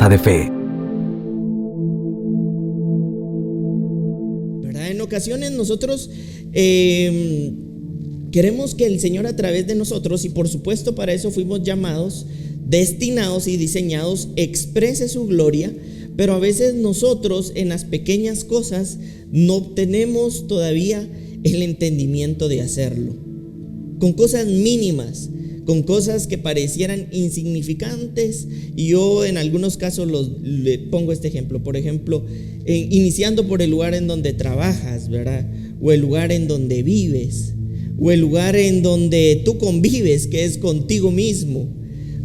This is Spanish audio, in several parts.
Casa de Fe. ¿Verdad? En ocasiones nosotros queremos que el Señor a través de nosotros, y por supuesto para eso fuimos llamados, destinados y diseñados, exprese su gloria, pero a veces nosotros en las pequeñas cosas no tenemos todavía el entendimiento de hacerlo. Con cosas mínimas, con cosas que parecieran insignificantes, y yo en algunos casos le pongo este ejemplo. Por ejemplo, iniciando por el lugar en donde trabajas, ¿verdad? O el lugar en donde vives, o el lugar en donde tú convives, que es contigo mismo,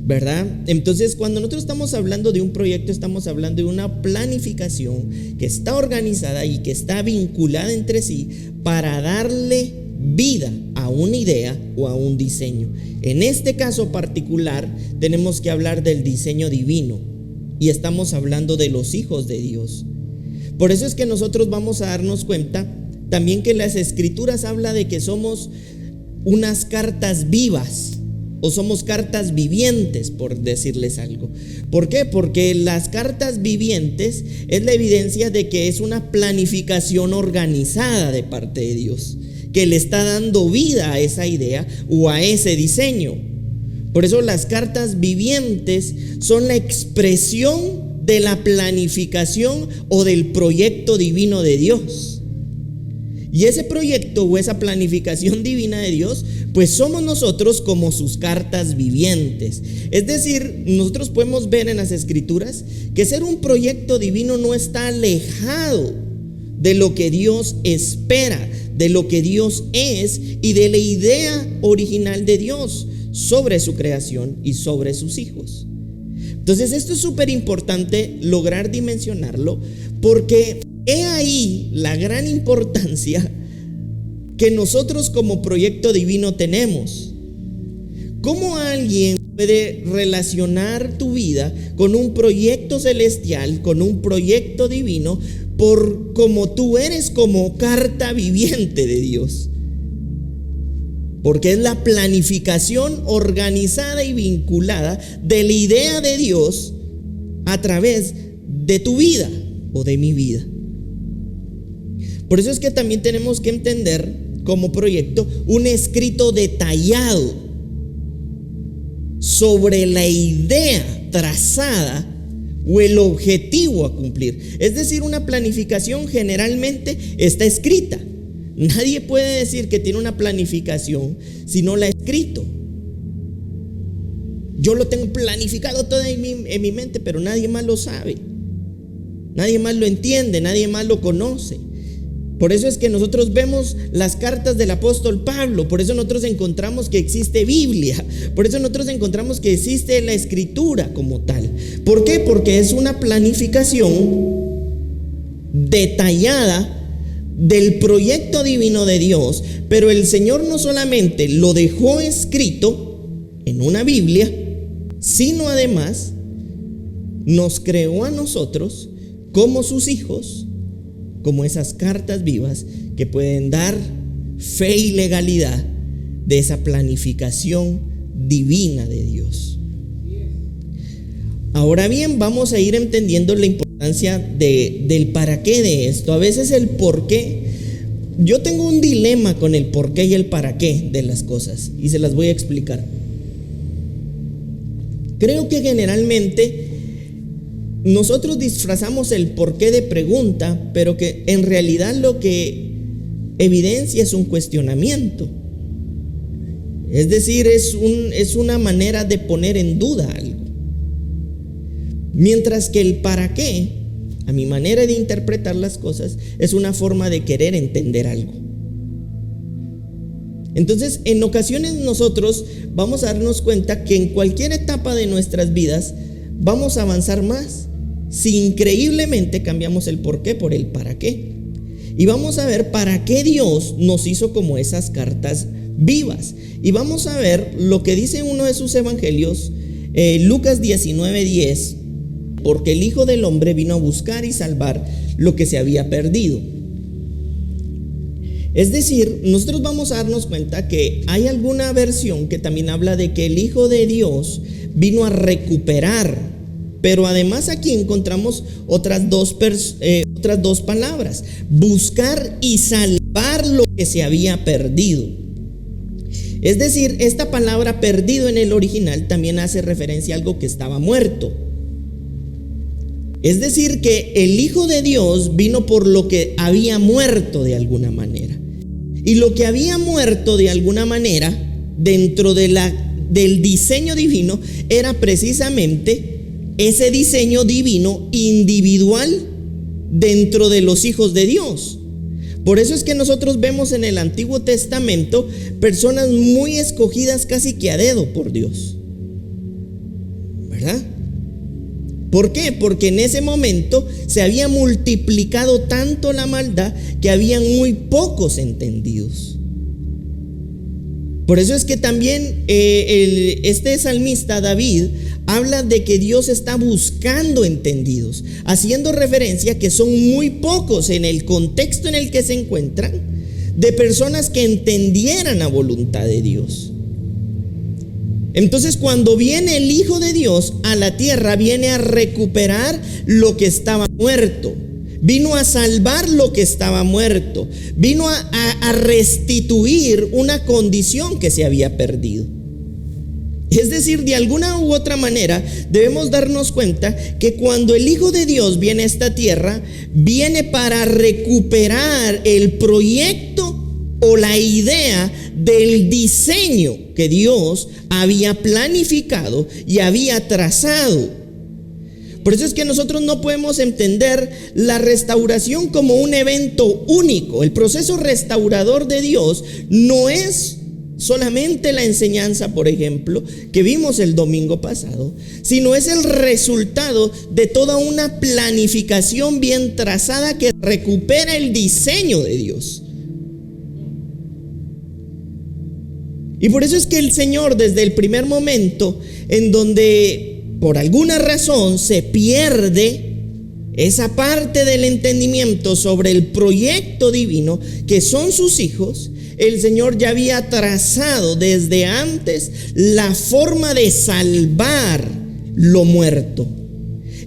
¿verdad? Entonces, cuando nosotros estamos hablando de un proyecto, estamos hablando de una planificación que está organizada y que está vinculada entre sí para darle vida a una idea o a un diseño. En este caso particular tenemos que hablar del diseño divino, y estamos hablando de los hijos de Dios. Por eso es que nosotros vamos a darnos cuenta también que las Escrituras habla de que somos unas cartas vivas, o somos cartas vivientes, por decirles algo. ¿Por qué? Porque las cartas vivientes es la evidencia de que es una planificación organizada de parte de Dios, que le está dando vida a esa idea o a ese diseño. Por eso las cartas vivientes son la expresión de la planificación o del proyecto divino de Dios. Y ese proyecto o esa planificación divina de Dios, pues somos nosotros como sus cartas vivientes. Es decir, nosotros podemos ver en las Escrituras que ser un proyecto divino no está alejado de lo que Dios espera, de lo que Dios es y de la idea original de Dios sobre su creación y sobre sus hijos. Entonces esto es súper importante lograr dimensionarlo, porque he ahí la gran importancia que nosotros como proyecto divino tenemos. ¿Cómo alguien puede relacionar tu vida con un proyecto celestial, con un proyecto divino, por como tú eres como carta viviente de Dios? Porque es la planificación organizada y vinculada de la idea de Dios a través de tu vida o de mi vida. Por eso es que también tenemos que entender como proyecto un escrito detallado sobre la idea trazada o el objetivo a cumplir. Es decir, una planificación generalmente está escrita. Nadie puede decir que tiene una planificación si no la ha escrito. Yo lo tengo planificado todo en mi mente, pero nadie más lo sabe, nadie más lo entiende, nadie más lo conoce. Por eso es que nosotros vemos las cartas del apóstol Pablo, por eso nosotros encontramos que existe Biblia, por eso nosotros encontramos que existe la Escritura como tal. ¿Por qué? Porque es una planificación detallada del proyecto divino de Dios, pero el Señor no solamente lo dejó escrito en una Biblia, sino además nos creó a nosotros como sus hijos, como esas cartas vivas que pueden dar fe y legalidad de esa planificación divina de Dios. Ahora bien, vamos a ir entendiendo la importancia del para qué de esto. A veces el por qué, yo tengo un dilema con el por qué y el para qué de las cosas, y se las voy a explicar. Creo que generalmente nosotros disfrazamos el porqué de pregunta, pero que en realidad lo que evidencia es un cuestionamiento. Es decir, es una manera de poner en duda algo. Mientras que el para qué, a mi manera de interpretar las cosas, es una forma de querer entender algo. Entonces, en ocasiones nosotros vamos a darnos cuenta que en cualquier etapa de nuestras vidas vamos a avanzar más si increíblemente cambiamos el por qué por el para qué. Y vamos a ver para qué Dios nos hizo como esas cartas vivas. Y vamos a ver lo que dice uno de sus evangelios, Lucas 19:10, porque el Hijo del Hombre vino a buscar y salvar lo que se había perdido. Es decir, nosotros vamos a darnos cuenta que hay alguna versión que también habla de que el Hijo de Dios vino a recuperar Pero además aquí encontramos otras dos palabras: buscar y salvar lo que se había perdido. Es decir, esta palabra perdido en el original también hace referencia a algo que estaba muerto. Es decir, que el Hijo de Dios vino por lo que había muerto de alguna manera. Y lo que había muerto de alguna manera dentro del diseño divino era precisamente ese diseño divino individual dentro de los hijos de Dios. Por eso es que nosotros vemos en el Antiguo Testamento personas muy escogidas casi que a dedo por Dios, ¿verdad? ¿Por qué? Porque en ese momento se había multiplicado tanto la maldad que habían muy pocos entendidos. Por eso es que también este salmista David habla de que Dios está buscando entendidos, haciendo referencia a que son muy pocos en el contexto en el que se encuentran, de personas que entendieran la voluntad de Dios. Entonces, cuando viene el Hijo de Dios a la tierra, viene a recuperar lo que estaba muerto. Vino a salvar lo que estaba muerto. Vino a restituir una condición que se había perdido. Es decir, de alguna u otra manera debemos darnos cuenta que cuando el Hijo de Dios viene a esta tierra, viene para recuperar el proyecto o la idea del diseño que Dios había planificado y había trazado. Por eso es que nosotros no podemos entender la restauración como un evento único. El proceso restaurador de Dios no es solamente la enseñanza, por ejemplo, que vimos el domingo pasado, sino es el resultado de toda una planificación bien trazada que recupera el diseño de Dios. Y por eso es que el Señor, desde el primer momento en donde por alguna razón se pierde esa parte del entendimiento sobre el proyecto divino que son sus hijos, el Señor ya había trazado desde antes la forma de salvar lo muerto.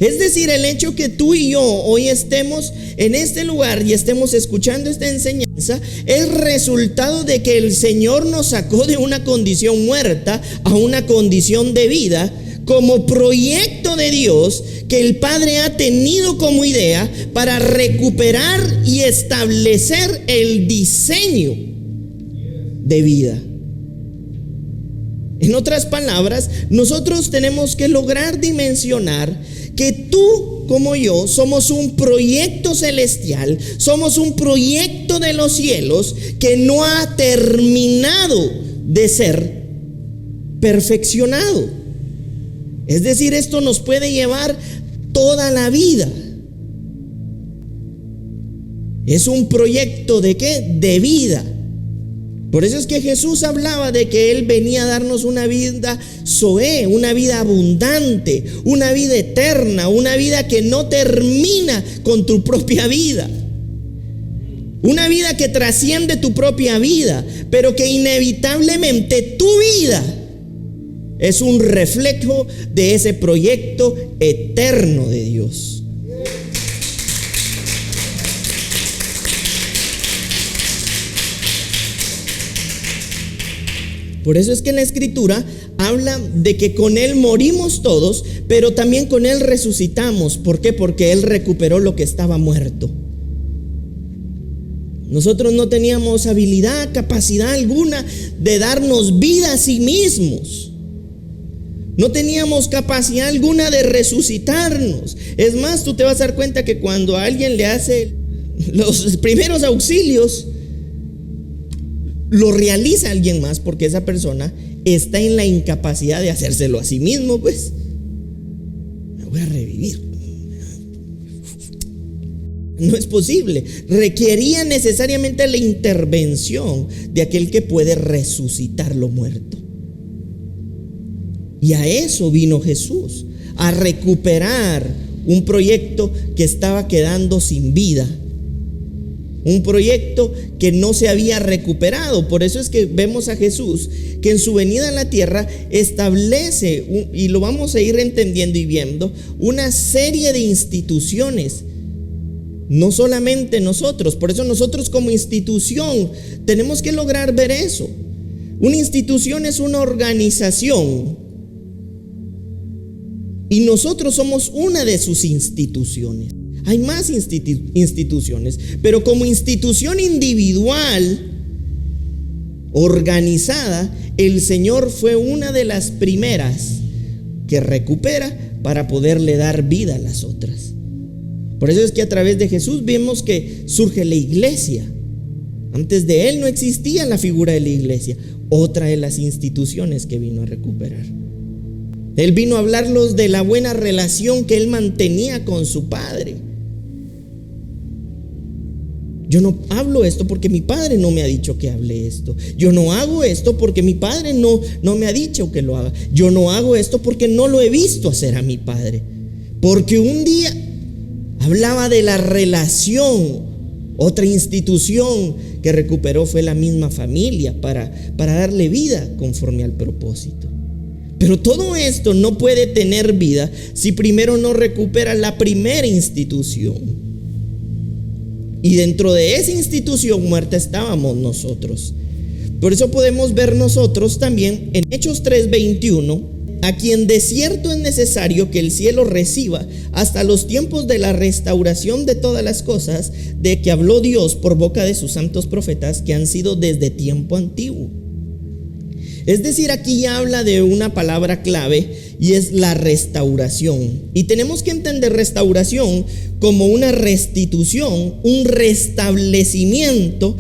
Es decir, el hecho que tú y yo hoy estemos en este lugar y estemos escuchando esta enseñanza es resultado de que el Señor nos sacó de una condición muerta a una condición de vida, como proyecto de Dios que el Padre ha tenido como idea para recuperar y establecer el diseño de vida. En otras palabras, nosotros tenemos que lograr dimensionar que tú como yo somos un proyecto celestial, somos un proyecto de los cielos que no ha terminado de ser perfeccionado. Es decir, esto nos puede llevar toda la vida. Es un proyecto ¿de qué? De vida. Por eso es que Jesús hablaba de que Él venía a darnos una vida zoé, una vida abundante, una vida eterna, una vida que no termina con tu propia vida. Una vida que trasciende tu propia vida, pero que inevitablemente tu vida es un reflejo de ese proyecto eterno de Dios. Por eso es que en la Escritura habla de que con Él morimos todos, pero también con Él resucitamos. ¿Por qué? Porque Él recuperó lo que estaba muerto. Nosotros no teníamos habilidad, capacidad alguna de darnos vida a sí mismos. No teníamos capacidad alguna de resucitarnos. Es más, tú te vas a dar cuenta que cuando a alguien le hace los primeros auxilios, lo realiza alguien más, porque esa persona está en la incapacidad de hacérselo a sí mismo. Pues me voy a revivir. No es posible. Requería necesariamente la intervención de aquel que puede resucitar lo muerto. Y a eso vino Jesús, a recuperar un proyecto que estaba quedando sin vida. un proyecto que no se había recuperado. Por eso es que vemos a Jesús que en su venida a la tierra establece, y lo vamos a ir entendiendo y viendo, una serie de instituciones. No solamente nosotros, por eso nosotros como institución tenemos que lograr ver eso. Una institución es una organización y nosotros somos una de sus instituciones. Hay más instituciones, pero como institución individual organizada, el Señor fue una de las primeras que recupera para poderle dar vida a las otras. Por eso es que a través de Jesús vemos que surge la iglesia. Antes de Él no existía la figura de la iglesia, otra de las instituciones que vino a recuperar. Él vino a hablarlos de la buena relación que Él mantenía con su Padre. Yo no hablo esto porque mi Padre no me ha dicho que hable esto. Yo no hago esto porque mi Padre no me ha dicho que lo haga. Yo no hago esto porque no lo he visto hacer a mi Padre. Porque un día hablaba de la relación. Otra institución que recuperó fue la misma familia para darle vida conforme al propósito. Pero todo esto no puede tener vida si primero no recupera la primera institución. Y dentro de esa institución muerta estábamos nosotros. Por eso podemos ver nosotros también en Hechos 3:21, a quien de cierto es necesario que el cielo reciba hasta los tiempos de la restauración de todas las cosas, de que habló Dios por boca de sus santos profetas que han sido desde tiempo antiguo. Es decir, aquí ya habla de una palabra clave y es la restauración. Y tenemos que entender restauración como una restitución, un restablecimiento,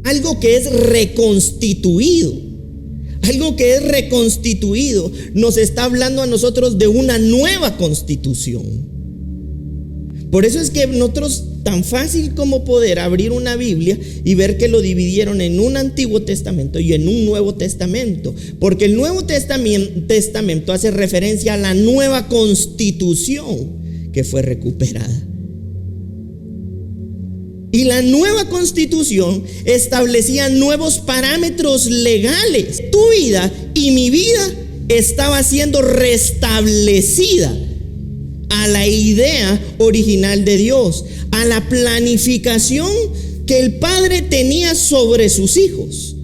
algo que es reconstituido. Algo que es reconstituido nos está hablando a nosotros de una nueva constitución. Por eso es que nosotros, tan fácil como poder abrir una Biblia y ver que lo dividieron en un Antiguo Testamento y en un Nuevo Testamento, porque el Nuevo Testamento hace referencia a la nueva constitución que fue recuperada. Y la nueva constitución establecía nuevos parámetros legales. Tu vida y mi vida estaba siendo restablecida a la idea original de Dios, a la planificación que el Padre tenía sobre sus hijos.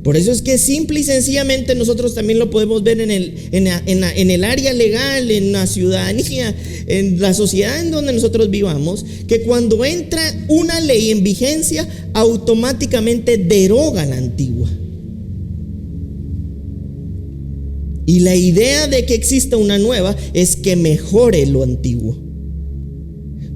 Por eso es que simple y sencillamente nosotros también lo podemos ver en el área legal, en la ciudadanía, en la sociedad en donde nosotros vivamos, que cuando entra una ley en vigencia, automáticamente deroga la antigua. Y la idea de que exista una nueva es que mejore lo antiguo.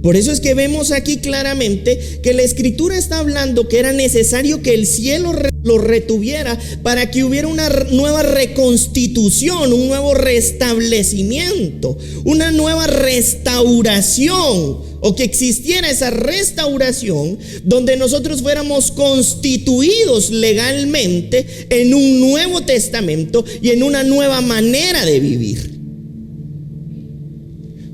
Por eso es que vemos aquí claramente que la Escritura está hablando que era necesario que el cielo lo retuviera para que hubiera una nueva reconstitución, un nuevo restablecimiento, una nueva restauración, o que existiera esa restauración donde nosotros fuéramos constituidos legalmente en un Nuevo Testamento y en una nueva manera de vivir.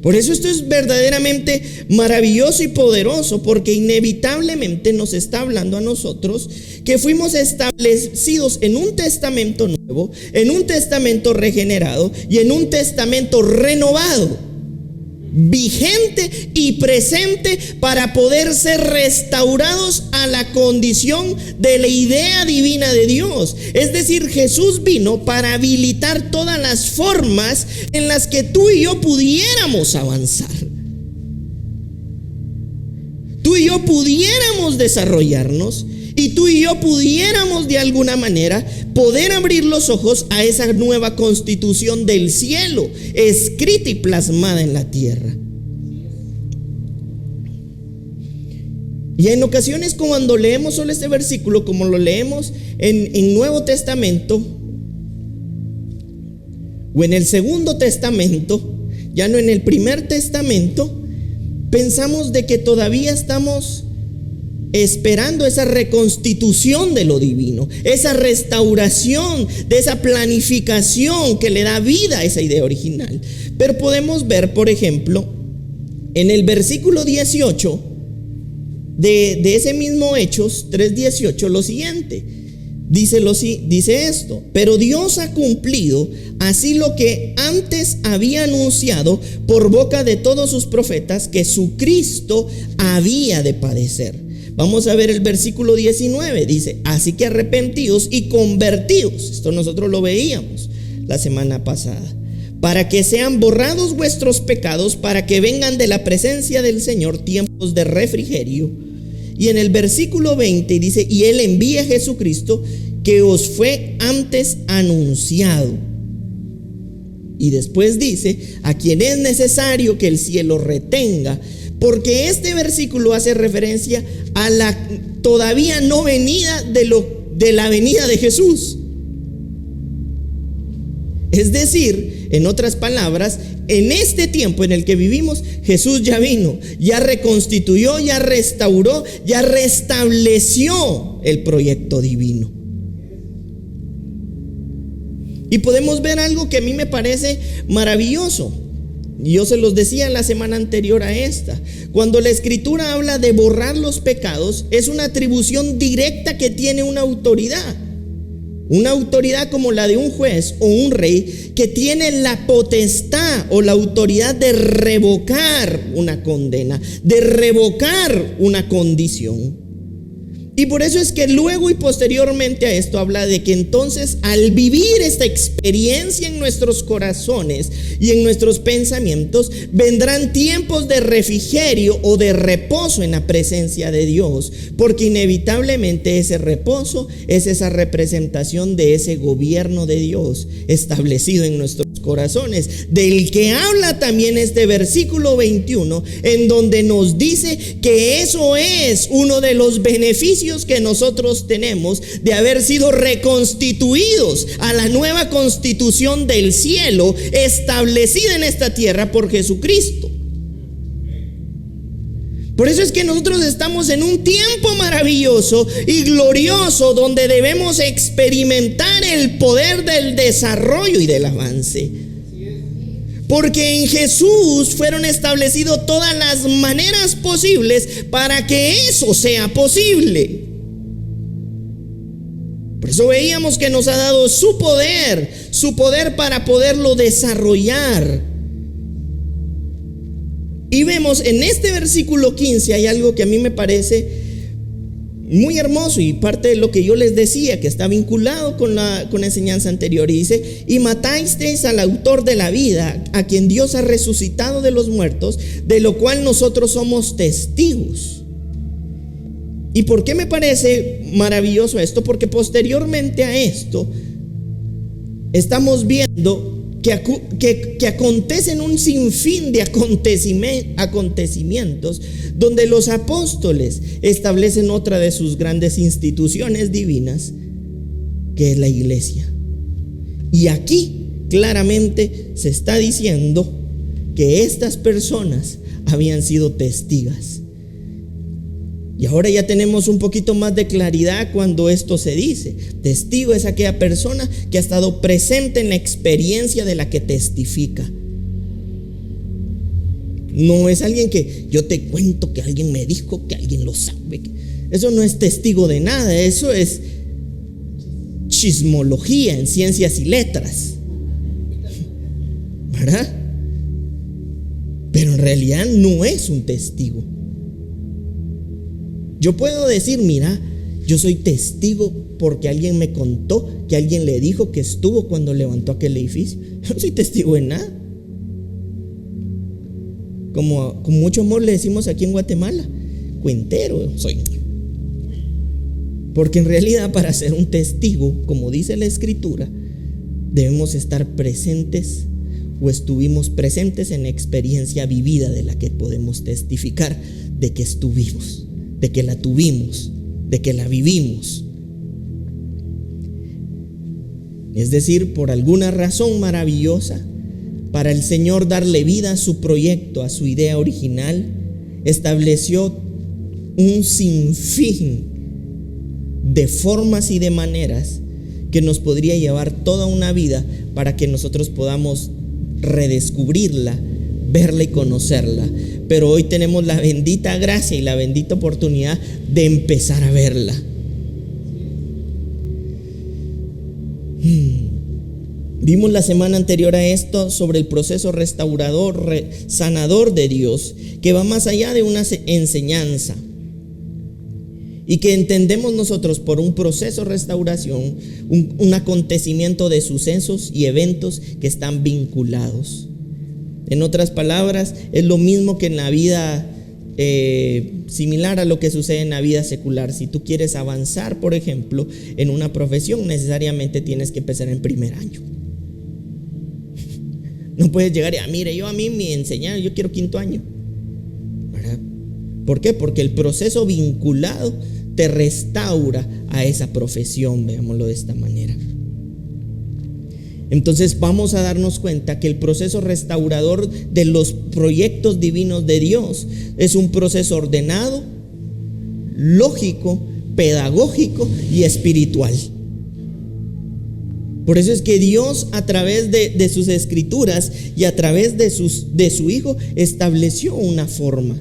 Por eso esto es verdaderamente maravilloso y poderoso, porque inevitablemente nos está hablando a nosotros que fuimos establecidos en un testamento nuevo, en un testamento regenerado y en un testamento renovado, vigente y presente para poder ser restaurados a la condición de la idea divina de Dios. Es decir, Jesús vino para habilitar todas las formas en las que tú y yo pudiéramos avanzar. Tú y yo pudiéramos desarrollarnos y tú y yo pudiéramos de alguna manera poder abrir los ojos a esa nueva constitución del cielo, escrita y plasmada en la tierra. Y en ocasiones cuando leemos solo este versículo, como lo leemos en Nuevo Testamento o en el Segundo Testamento, ya no en el Primer Testamento, pensamos de que todavía estamos esperando esa reconstitución de lo divino, esa restauración de esa planificación que le da vida a esa idea original. Pero podemos ver, por ejemplo, En el versículo 18 de ese mismo Hechos 3:18, lo siguiente. Dice esto: pero Dios ha cumplido así lo que antes había anunciado por boca de todos sus profetas, que su Cristo había de padecer. Vamos a ver el versículo 19. Dice: así que arrepentíos y convertíos. Esto nosotros lo veíamos la semana pasada. Para que sean borrados vuestros pecados, para que vengan de la presencia del Señor tiempos de refrigerio. Y en el versículo 20 dice: y Él envía a Jesucristo, que os fue antes anunciado. Y después dice: a quien es necesario que el cielo retenga. Porque este versículo hace referencia a la todavía no venida de la venida de Jesús. Es decir, en otras palabras, en este tiempo en el que vivimos, Jesús ya vino, ya reconstituyó, ya restauró, ya restableció el proyecto divino. Y podemos ver algo que a mí me parece maravilloso. Yo se los decía la semana anterior a esta. Cuando la Escritura habla de borrar los pecados, es una atribución directa que tiene una autoridad. Una autoridad como la de un juez o un rey, que tiene la potestad o la autoridad de revocar una condena, de revocar una condición. Y por eso es que luego y posteriormente a esto habla de que entonces, al vivir esta experiencia en nuestros corazones y en nuestros pensamientos, vendrán tiempos de refrigerio o de reposo en la presencia de Dios, porque inevitablemente ese reposo es esa representación de ese gobierno de Dios establecido en nuestros corazones, del que habla también este versículo 21, en donde nos dice que eso es uno de los beneficios que nosotros tenemos de haber sido reconstituidos a la nueva constitución del cielo establecida en esta tierra por Jesucristo. Por eso es que nosotros estamos en un tiempo maravilloso y glorioso, donde debemos experimentar el poder del desarrollo y del avance. Porque en Jesús fueron establecidas todas las maneras posibles para que eso sea posible. Por eso veíamos que nos ha dado su poder para poderlo desarrollar. Y vemos en este versículo 15 hay algo que a mí me parece muy hermoso, y parte de lo que yo les decía, que está vinculado con la enseñanza anterior. Y dice: y matasteis al autor de la vida, a quien Dios ha resucitado de los muertos, de lo cual nosotros somos testigos. ¿Y por qué me parece maravilloso esto? Porque posteriormente a esto estamos viendo que acontecen un sinfín de acontecimientos, donde los apóstoles establecen otra de sus grandes instituciones divinas, que es la iglesia. Y aquí claramente se está diciendo que estas personas habían sido testigos. Y ahora ya tenemos un poquito más de claridad cuando esto se dice. Testigo es aquella persona que ha estado presente en la experiencia de la que testifica. No es alguien que yo te cuento que alguien me dijo, que alguien lo sabe. Eso no es testigo de nada. Eso es chismología en ciencias y letras, ¿verdad? Pero en realidad no es un testigo. Yo puedo decir: mira, yo soy testigo porque alguien me contó, que alguien le dijo que estuvo cuando levantó aquel edificio. Yo no soy testigo de nada. Como con mucho amor le decimos aquí en Guatemala, cuentero soy. Porque en realidad, para ser un testigo, como dice la Escritura, debemos estar presentes, o estuvimos presentes en la experiencia vivida de la que podemos testificar, de que estuvimos, de que la tuvimos, de que la vivimos. Es decir, por alguna razón maravillosa, para el Señor darle vida a su proyecto, a su idea original, estableció un sinfín de formas y de maneras que nos podría llevar toda una vida para que nosotros podamos redescubrirla, verla y conocerla, pero hoy tenemos la bendita gracia y la bendita oportunidad de empezar a verla. Vimos la semana anterior a esto sobre el proceso restaurador, sanador de Dios, que va más allá de una enseñanza, y que entendemos nosotros por un proceso de restauración, un acontecimiento de sucesos y eventos que están vinculados. En otras palabras, es lo mismo que en la vida, similar a lo que sucede en la vida secular. Si tú quieres avanzar, por ejemplo, en una profesión, necesariamente tienes que empezar en primer año. No puedes llegar y mire, a mí me enseñaron, yo quiero quinto año, ¿verdad? ¿Por qué? Porque el proceso vinculado te restaura a esa profesión, veámoslo de esta manera. Entonces vamos a darnos cuenta que el proceso restaurador de los proyectos divinos de Dios es un proceso ordenado, lógico, pedagógico y espiritual. Por eso es que Dios, a través de sus escrituras y a través de su Hijo, estableció una forma.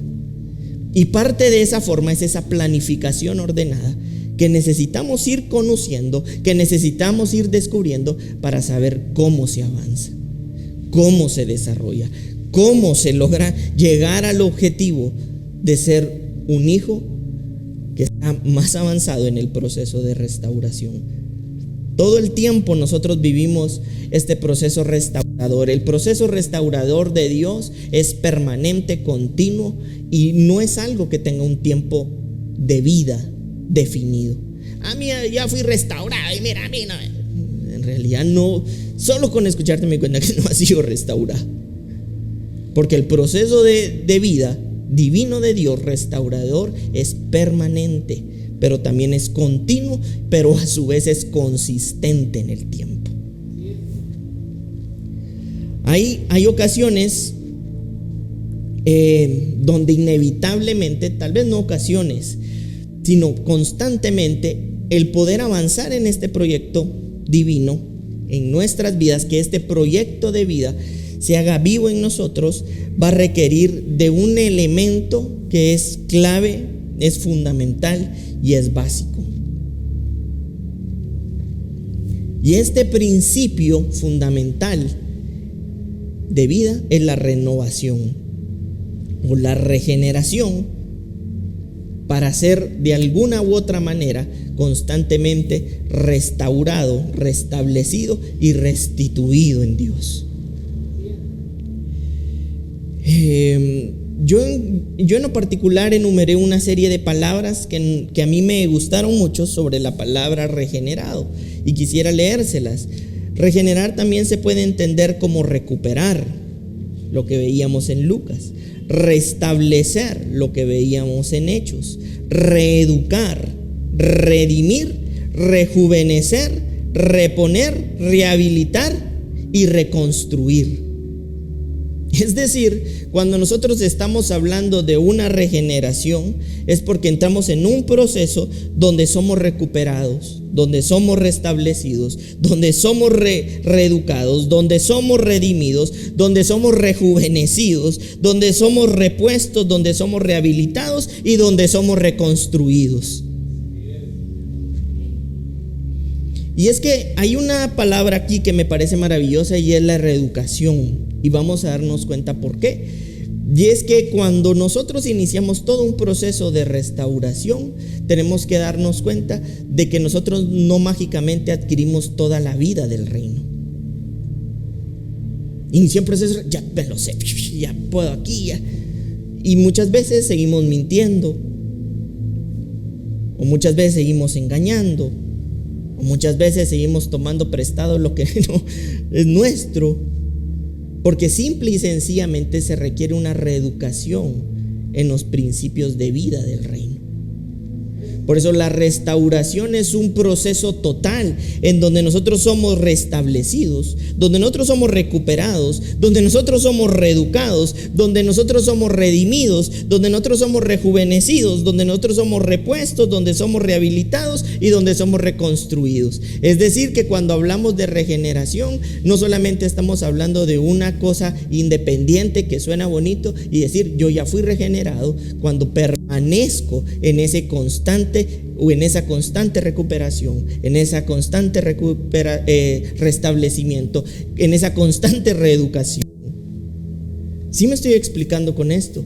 Y parte de esa forma es esa planificación ordenada que necesitamos ir conociendo, que necesitamos ir descubriendo para saber cómo se avanza, cómo se desarrolla, cómo se logra llegar al objetivo de ser un hijo que está más avanzado en el proceso de restauración. Todo el tiempo nosotros vivimos este proceso restaurador. El proceso restaurador de Dios es permanente, continuo, y no es algo que tenga un tiempo de vida definido. A mí ya fui restaurado y mira, a mí no. En realidad no, solo con escucharte me cuenta que no ha sido restaurado. Porque el proceso de vida divino de Dios, restaurador, es permanente, pero también es continuo, pero a su vez es consistente en el tiempo. Hay ocasiones donde inevitablemente, tal vez no ocasiones, sino constantemente, el poder avanzar en este proyecto divino en nuestras vidas, que este proyecto de vida se haga vivo en nosotros, va a requerir de un elemento que es clave, es fundamental y es básico. Y este principio fundamental de vida es la renovación o la regeneración, para ser de alguna u otra manera constantemente restaurado, restablecido y restituido en Dios. Yo en lo particular enumeré una serie de palabras que a mí me gustaron mucho sobre la palabra regenerado y quisiera leérselas. Regenerar también se puede entender como recuperar, lo que veíamos en Lucas; restablecer, lo que veíamos en Hechos; reeducar, redimir, rejuvenecer, reponer, rehabilitar y reconstruir. Es decir, cuando nosotros estamos hablando de una regeneración, es porque entramos en un proceso donde somos recuperados, donde somos restablecidos, donde somos reeducados, donde somos redimidos, donde somos rejuvenecidos, donde somos repuestos, donde somos rehabilitados y donde somos reconstruidos. Y es que hay una palabra aquí que me parece maravillosa y es la reeducación. Y vamos a darnos cuenta por qué. Y es que cuando nosotros iniciamos todo un proceso de restauración, tenemos que darnos cuenta de que nosotros no mágicamente adquirimos toda la vida del reino. Inicia un proceso, ya me lo sé, ya puedo aquí, ya. Y muchas veces seguimos mintiendo, o muchas veces seguimos engañando, o muchas veces seguimos tomando prestado lo que no es nuestro. Porque simple y sencillamente se requiere una reeducación en los principios de vida del reino. Por eso la restauración es un proceso total en donde nosotros somos restablecidos, donde nosotros somos recuperados, donde nosotros somos reeducados, donde nosotros somos redimidos, donde nosotros somos rejuvenecidos, donde nosotros somos repuestos, donde somos rehabilitados y donde somos reconstruidos. Es decir, que cuando hablamos de regeneración, no solamente estamos hablando de una cosa independiente que suena bonito y decir yo ya fui regenerado, cuando permanezco en ese constante o en esa constante recuperación, en esa constante restablecimiento, en esa constante reeducación. ¿Sí me estoy explicando con esto?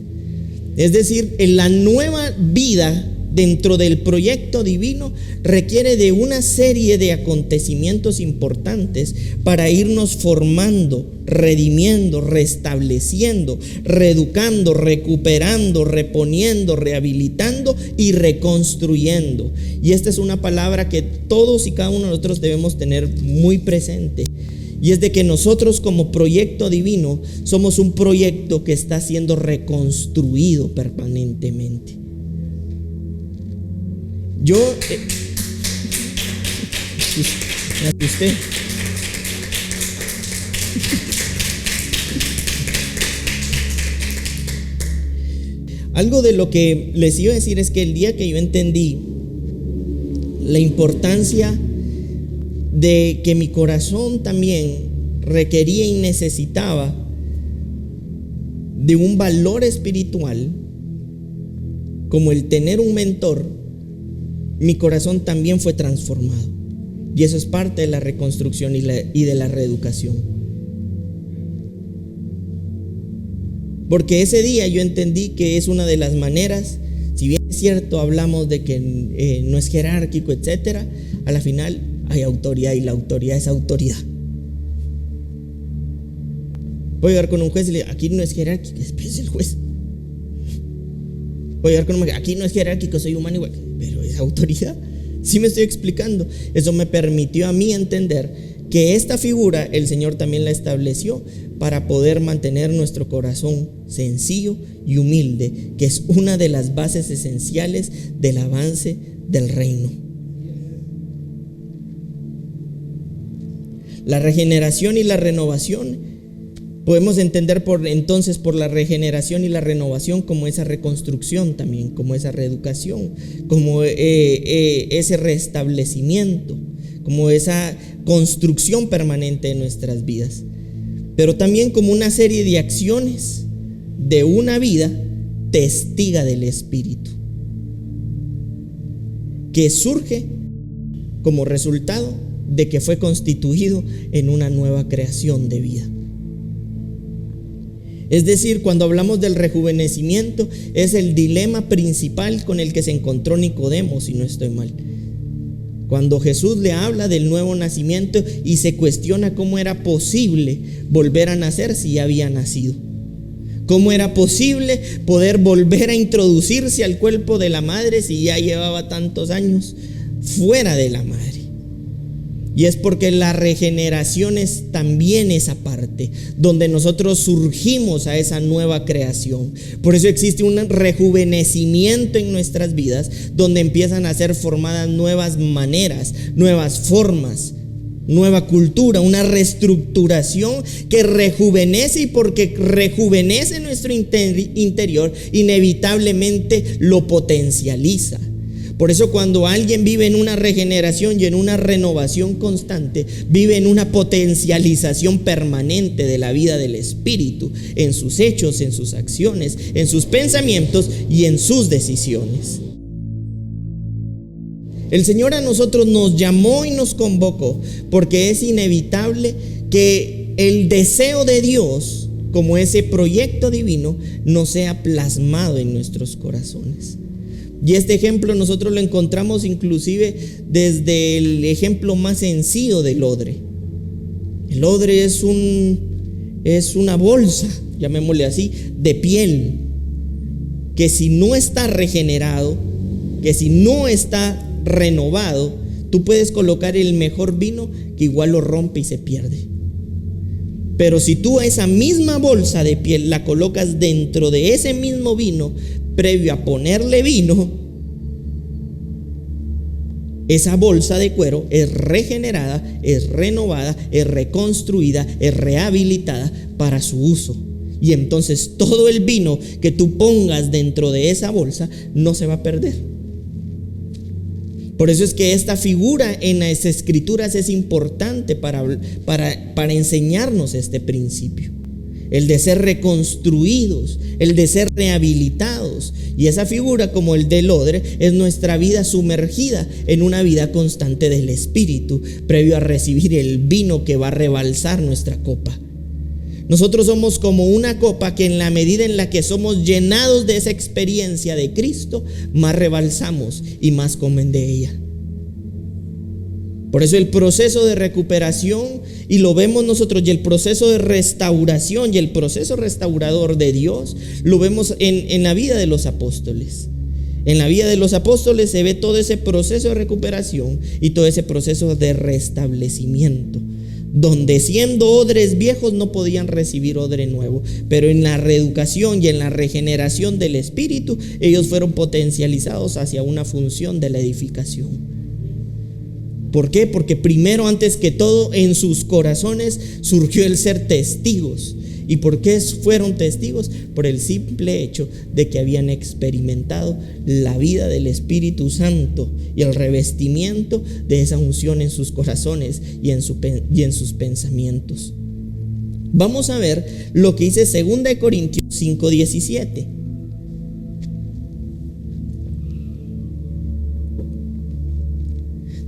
Es decir, en la nueva vida dentro del proyecto divino requiere de una serie de acontecimientos importantes para irnos formando, redimiendo, restableciendo, reeducando, recuperando, reponiendo, rehabilitando y reconstruyendo. Y esta es una palabra que todos y cada uno de nosotros debemos tener muy presente. Y es de que nosotros como proyecto divino somos un proyecto que está siendo reconstruido permanentemente. Yo me asusté. Algo de lo que les iba a decir es que el día que yo entendí la importancia de que mi corazón también requería y necesitaba de un valor espiritual, como el tener un mentor, mi corazón también fue transformado. Y eso es parte de la reconstrucción y de la reeducación. Porque ese día yo entendí que es una de las maneras, si bien es cierto, hablamos de que no es jerárquico, etcétera, a la final hay autoridad y la autoridad es autoridad. Voy a llegar con un juez y le digo, aquí no es jerárquico, es el juez. Voy a llegar con un juez, aquí no es jerárquico, soy humano igual, pero es autoridad. ¿Sí me estoy explicando? Eso me permitió a mí entender que esta figura el Señor también la estableció para poder mantener nuestro corazón sencillo y humilde, que es una de las bases esenciales del avance del reino. La regeneración y la renovación podemos entender entonces por la regeneración y la renovación como esa reconstrucción también, como esa reeducación, como ese restablecimiento, como esa construcción permanente de nuestras vidas, pero también como una serie de acciones de una vida testiga del Espíritu, que surge como resultado de que fue constituido en una nueva creación de vida. Es decir, cuando hablamos del rejuvenecimiento, es el dilema principal con el que se encontró Nicodemo, si no estoy mal. Cuando Jesús le habla del nuevo nacimiento y se cuestiona cómo era posible volver a nacer si ya había nacido. ¿Cómo era posible poder volver a introducirse al cuerpo de la madre si ya llevaba tantos años fuera de la madre? Y es porque la regeneración es también esa parte donde nosotros surgimos a esa nueva creación. Por eso existe un rejuvenecimiento en nuestras vidas donde empiezan a ser formadas nuevas maneras, nuevas formas, nueva cultura, una reestructuración que rejuvenece, y porque rejuvenece nuestro interior, inevitablemente lo potencializa. Por eso cuando alguien vive en una regeneración y en una renovación constante, vive en una potencialización permanente de la vida del Espíritu, en sus hechos, en sus acciones, en sus pensamientos y en sus decisiones. El Señor a nosotros nos llamó y nos convocó porque es inevitable que el deseo de Dios, como ese proyecto divino, no sea plasmado en nuestros corazones. Y este ejemplo nosotros lo encontramos inclusive desde el ejemplo más sencillo del odre. El odre es una bolsa, llamémosle así, de piel, que si no está regenerado, que si no está renovado, tú puedes colocar el mejor vino que igual lo rompe y se pierde. Pero si tú a esa misma bolsa de piel la colocas dentro de ese mismo vino, previo a ponerle vino, esa bolsa de cuero es regenerada, es renovada, es reconstruida, es rehabilitada para su uso. Y entonces todo el vino que tú pongas dentro de esa bolsa no se va a perder. Por eso es que esta figura en las escrituras es importante para enseñarnos este principio. El de ser reconstruidos, el de ser rehabilitados. Y esa figura, como el del odre, es nuestra vida sumergida en una vida constante del Espíritu, previo a recibir el vino que va a rebalsar nuestra copa. Nosotros somos como una copa que en la medida en la que somos llenados de esa experiencia de Cristo, más rebalsamos y más comen de ella. Por eso el proceso de recuperación, y lo vemos nosotros, y el proceso de restauración y el proceso restaurador de Dios, lo vemos en la vida de los apóstoles. En la vida de los apóstoles se ve todo ese proceso de recuperación y todo ese proceso de restablecimiento, donde siendo odres viejos no podían recibir odre nuevo, pero en la reeducación y en la regeneración del Espíritu, ellos fueron potencializados hacia una función de la edificación. ¿Por qué? Porque primero, antes que todo, en sus corazones surgió el ser testigos. ¿Y por qué fueron testigos? Por el simple hecho de que habían experimentado la vida del Espíritu Santo y el revestimiento de esa unción en sus corazones y en sus pensamientos. Vamos a ver lo que dice 2 Corintios 5:17.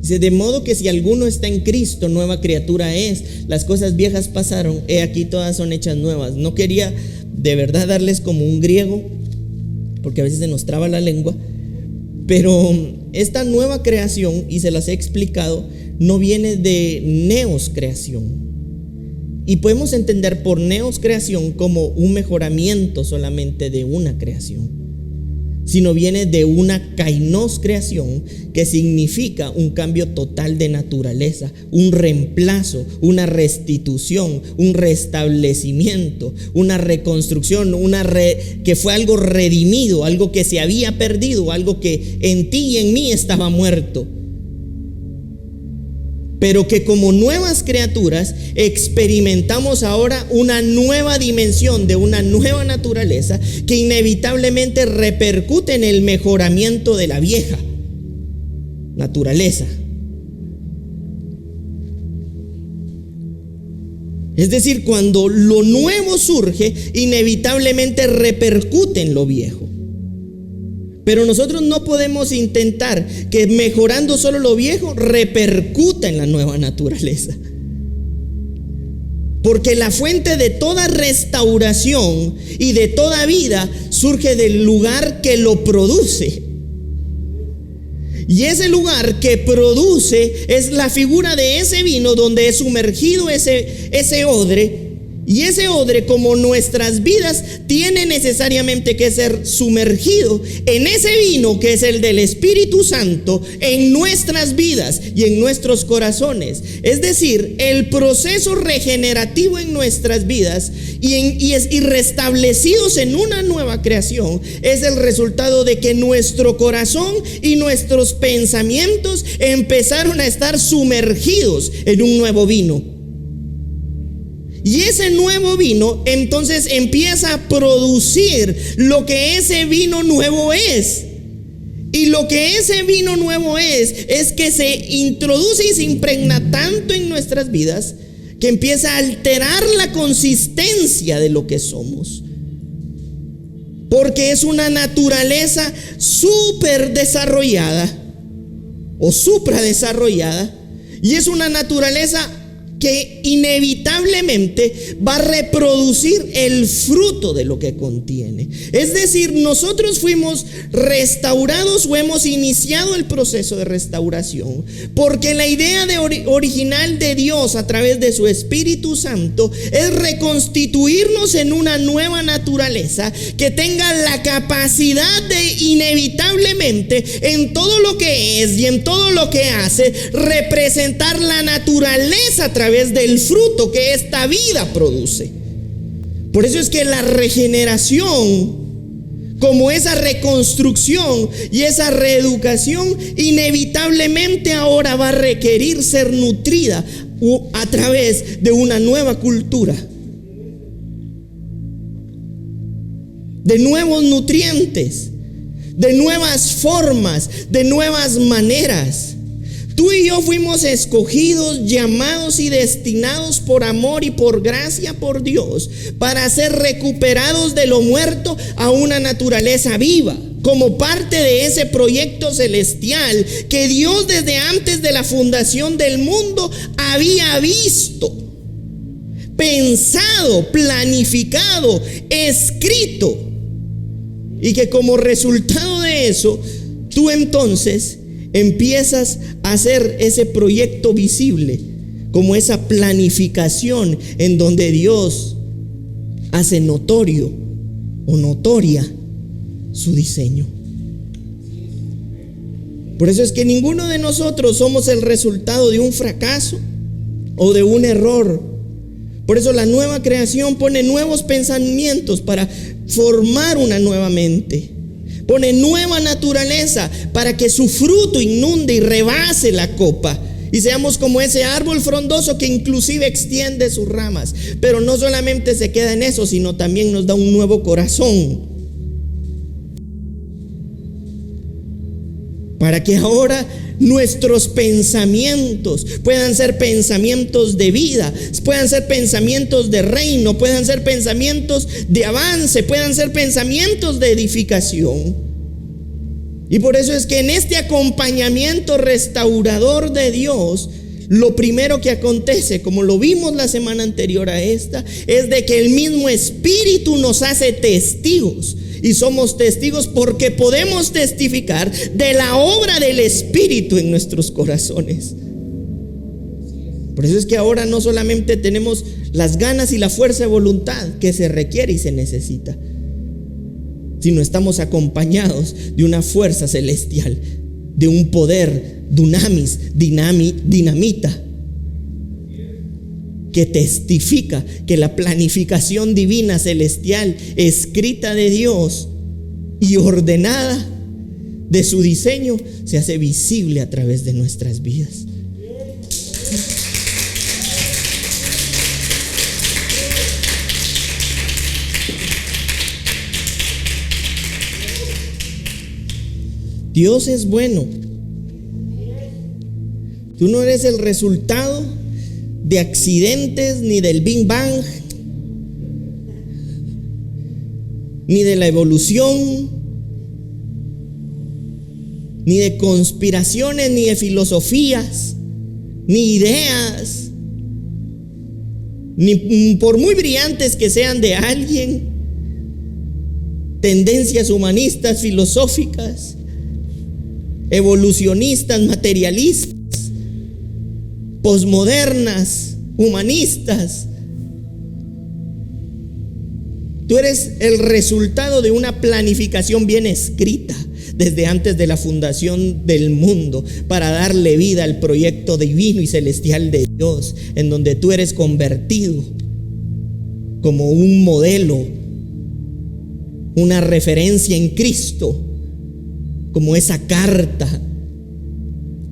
Dice: de modo que si alguno está en Cristo, nueva criatura es. Las cosas viejas pasaron, he aquí todas son hechas nuevas. No quería de verdad darles como un griego, porque a veces se nos traba la lengua, pero esta nueva creación, y se las he explicado, no viene de neos creación. Y podemos entender por neos creación como un mejoramiento solamente de una creación, sino viene de una kainos creación, que significa un cambio total de naturaleza, un reemplazo, una restitución, un restablecimiento, una reconstrucción, que fue algo redimido, algo que se había perdido, algo que en ti y en mí estaba muerto, pero que como nuevas criaturas experimentamos ahora una nueva dimensión de una nueva naturaleza que inevitablemente repercute en el mejoramiento de la vieja naturaleza. Es decir, cuando lo nuevo surge, inevitablemente repercute en lo viejo. Pero nosotros no podemos intentar que mejorando solo lo viejo repercuta en la nueva naturaleza. Porque la fuente de toda restauración y de toda vida surge del lugar que lo produce. Y ese lugar que produce es la figura de ese vino donde es sumergido ese odre. Y ese odre, como nuestras vidas, tiene necesariamente que ser sumergido en ese vino que es el del Espíritu Santo en nuestras vidas y en nuestros corazones. Es decir, el proceso regenerativo en nuestras vidas y restablecidos en una nueva creación es el resultado de que nuestro corazón y nuestros pensamientos empezaron a estar sumergidos en un nuevo vino. Y ese nuevo vino entonces empieza a producir lo que ese vino nuevo es. Y lo que ese vino nuevo es que se introduce y se impregna tanto en nuestras vidas que empieza a alterar la consistencia de lo que somos. Porque es una naturaleza súper desarrollada o supradesarrollada, y es una naturaleza que inevitablemente va a reproducir el fruto de lo que contiene. Es decir, nosotros fuimos restaurados o hemos iniciado el proceso de restauración porque la idea original de Dios a través de su Espíritu Santo es reconstituirnos en una nueva naturaleza que tenga la capacidad de inevitablemente en todo lo que es y en todo lo que hace representar la naturaleza a través del fruto que esta vida produce. Por eso es que la regeneración como esa reconstrucción y esa reeducación inevitablemente ahora va a requerir ser nutrida a través de una nueva cultura, de nuevos nutrientes, de nuevas formas, de nuevas maneras. Tú y yo fuimos escogidos, llamados y destinados por amor y por gracia por Dios para ser recuperados de lo muerto a una naturaleza viva, como parte de ese proyecto celestial que Dios desde antes de la fundación del mundo había visto, pensado, planificado, escrito, y que como resultado de eso, tú entonces empiezas a hacer ese proyecto visible, como esa planificación en donde Dios hace notorio o notoria su diseño. Por eso es que ninguno de nosotros somos el resultado de un fracaso o de un error. Por eso la nueva creación pone nuevos pensamientos para formar una nueva mente. Pone nueva naturaleza para que su fruto inunde y rebase la copa y seamos como ese árbol frondoso que inclusive extiende sus ramas. Pero no solamente se queda en eso, sino también nos da un nuevo corazón, para que ahora nuestros pensamientos puedan ser pensamientos de vida, puedan ser pensamientos de reino, puedan ser pensamientos de avance, puedan ser pensamientos de edificación. Y por eso es que en este acompañamiento restaurador de Dios, lo primero que acontece, como lo vimos la semana anterior a esta, es de que el mismo Espíritu nos hace testigos. Y somos testigos porque podemos testificar de la obra del Espíritu en nuestros corazones. Por eso es que ahora no solamente tenemos las ganas y la fuerza de voluntad que se requiere y se necesita, sino estamos acompañados de una fuerza celestial, de un poder dunamis, dinamita, que testifica que la planificación divina celestial, escrita de Dios y ordenada de su diseño, se hace visible a través de nuestras vidas. Dios es bueno. Tú no eres el resultado de accidentes, ni del Big Bang, ni de la evolución, ni de conspiraciones, ni de filosofías, ni ideas, ni por muy brillantes que sean de alguien, tendencias humanistas, filosóficas, evolucionistas, materialistas, posmodernas, humanistas. Tú eres el resultado de una planificación bien escrita desde antes de la fundación del mundo para darle vida al proyecto divino y celestial de Dios, en donde tú eres convertido como un modelo, una referencia en Cristo, como esa carta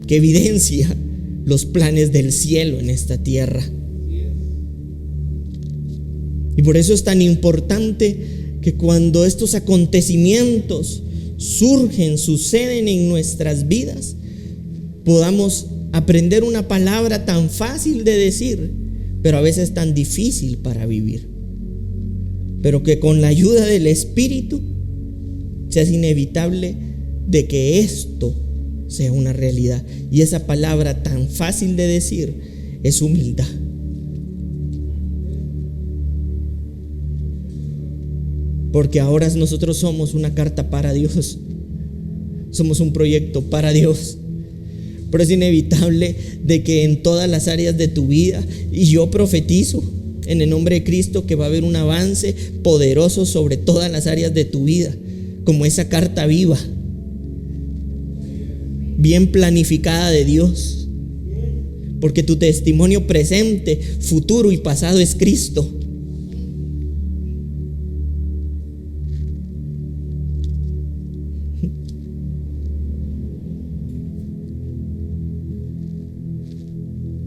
que evidencia los planes del cielo en esta tierra. Y por eso es tan importante que cuando estos acontecimientos surgen, suceden en nuestras vidas, podamos aprender una palabra tan fácil de decir, pero a veces tan difícil para vivir, pero que con la ayuda del Espíritu se hace inevitable de que esto sea una realidad. Y esa palabra tan fácil de decir es humildad. Porque ahora nosotros somos una carta para Dios, somos un proyecto para Dios. Pero es inevitable de que en todas las áreas de tu vida, y yo profetizo en el nombre de Cristo que va a haber un avance poderoso sobre todas las áreas de tu vida, como esa carta viva, bien planificada de Dios, porque tu testimonio presente, futuro y pasado es Cristo.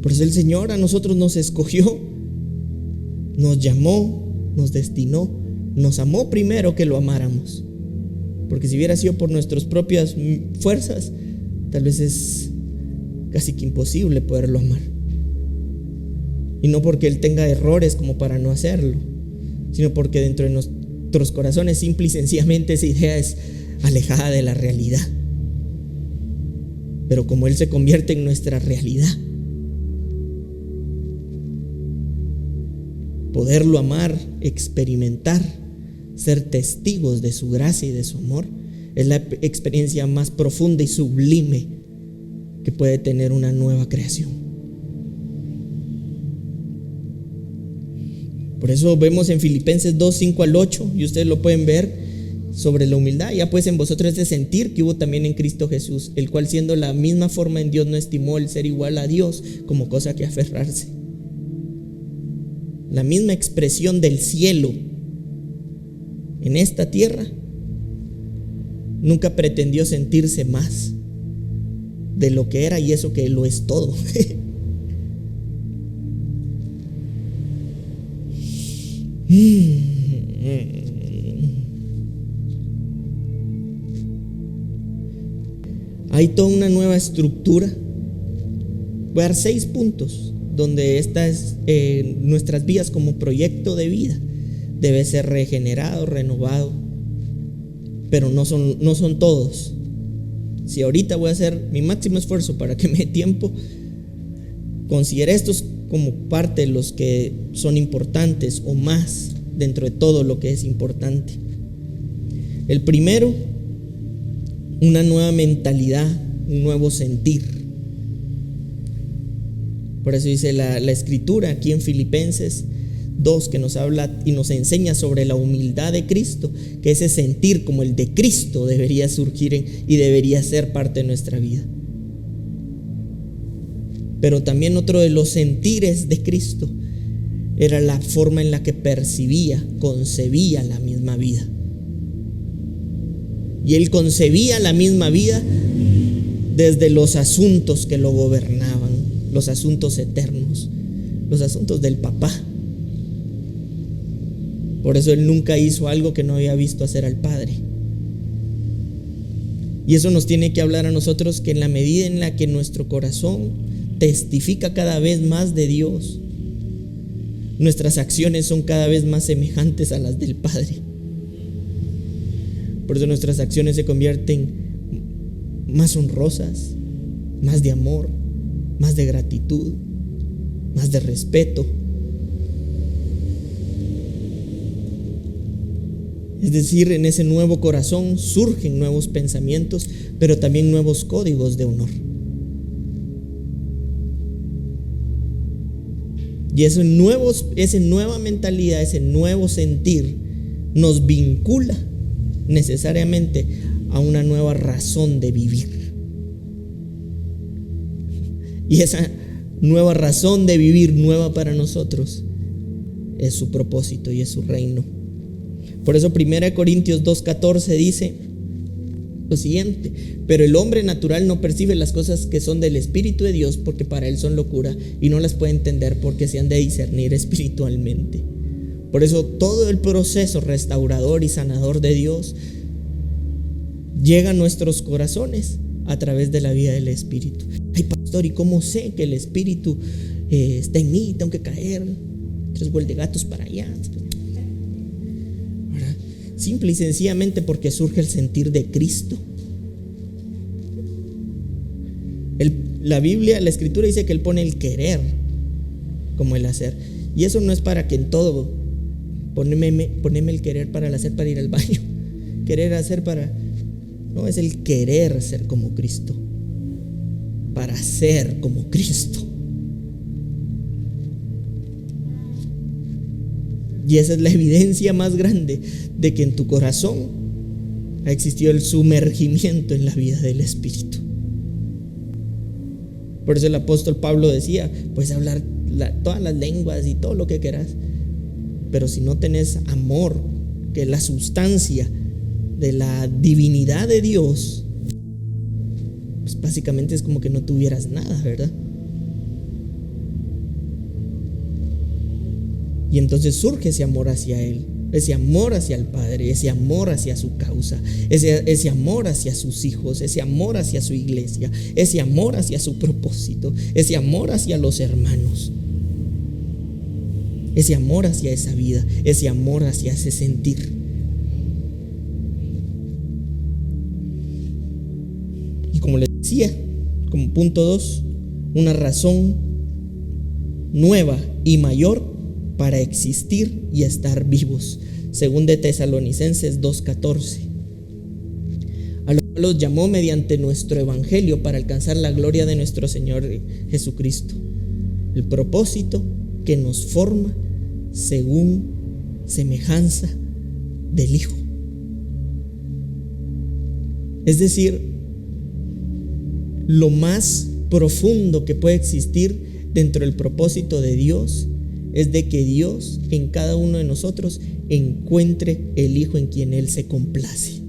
Por eso el Señor a nosotros nos escogió, nos llamó, nos destinó, nos amó primero que lo amáramos. Porque si hubiera sido por nuestras propias fuerzas, tal vez es casi que imposible poderlo amar. Y no porque Él tenga errores como para no hacerlo, sino porque dentro de nuestros corazones simple y sencillamente esa idea es alejada de la realidad. Pero como Él se convierte en nuestra realidad, poderlo amar, experimentar, ser testigos de su gracia y de su amor, es la experiencia más profunda y sublime que puede tener una nueva creación. Por eso vemos en Filipenses 2, 5 al 8, y ustedes lo pueden ver, sobre la humildad. Ya pues en vosotros ese sentir que hubo también en Cristo Jesús, el cual siendo la misma forma en Dios no estimó el ser igual a Dios como cosa que aferrarse. La misma expresión del cielo en esta tierra, nunca pretendió sentirse más de lo que era, y eso que lo es todo. Hay toda una nueva estructura. Voy a dar 6 puntos donde estas nuestras vidas como proyecto de vida debe ser regenerado, renovado, pero no son todos. Si ahorita voy a hacer mi máximo esfuerzo para que me dé tiempo, considere estos como parte de los que son importantes o más dentro de todo lo que es importante. El primero, una nueva mentalidad, un nuevo sentir. Por eso dice la escritura aquí en Filipenses 2, que nos habla y nos enseña sobre la humildad de Cristo, que ese sentir como el de Cristo debería surgir y debería ser parte de nuestra vida. Pero también otro de los sentires de Cristo era la forma en la que percibía, concebía la misma vida. Y Él concebía la misma vida desde los asuntos que lo gobernaban, los asuntos eternos, los asuntos del Papá. Por eso Él nunca hizo algo que no había visto hacer al Padre. Y eso nos tiene que hablar a nosotros, que en la medida en la que nuestro corazón testifica cada vez más de Dios, nuestras acciones son cada vez más semejantes a las del Padre. Por eso nuestras acciones se convierten más honrosas, más de amor, más de gratitud, más de respeto. Es decir, en ese nuevo corazón surgen nuevos pensamientos, pero también nuevos códigos de honor. Y esa nueva mentalidad, ese nuevo sentir, nos vincula necesariamente a una nueva razón de vivir. Y esa nueva razón de vivir, nueva para nosotros, es su propósito y es su reino. Por eso 1 Corintios 2:14 dice lo siguiente: pero el hombre natural no percibe las cosas que son del Espíritu de Dios, porque para él son locura, y no las puede entender porque se han de discernir espiritualmente. Por eso todo el proceso restaurador y sanador de Dios llega a nuestros corazones a través de la vida del Espíritu. Ay, pastor, ¿y cómo sé que el Espíritu está en mí? Tengo que caer 3 vueltas de gatos para allá. ¿Verdad? Simple y sencillamente porque surge el sentir de Cristo. La Biblia, la Escritura dice que Él pone el querer como el hacer. Y eso no es para que en todo poneme el querer para el hacer, para ir al baño, querer hacer para... No, es el querer ser como Cristo, para ser como Cristo. Y esa es la evidencia más grande de que en tu corazón ha existido el sumergimiento en la vida del Espíritu. Por eso el apóstol Pablo decía: puedes hablar todas las lenguas y todo lo que quieras, pero si no tenés amor, que es la sustancia de la divinidad de Dios, pues básicamente es como que no tuvieras nada, ¿verdad? Y entonces surge ese amor hacia Él, ese amor hacia el Padre, ese amor hacia su causa, ese amor hacia sus hijos, ese amor hacia su iglesia, ese amor hacia su propósito, ese amor hacia los hermanos, ese amor hacia esa vida, ese amor hacia ese sentir. Y como les decía, como punto 2, una razón nueva y mayor para existir y estar vivos. Según de Tesalonicenses 2:14, a los cuales los llamó mediante nuestro evangelio para alcanzar la gloria de nuestro Señor Jesucristo, el propósito que nos forma según semejanza del Hijo. Es decir, lo más profundo que puede existir dentro del propósito de Dios es de que Dios en cada uno de nosotros encuentre el Hijo en quien Él se complace.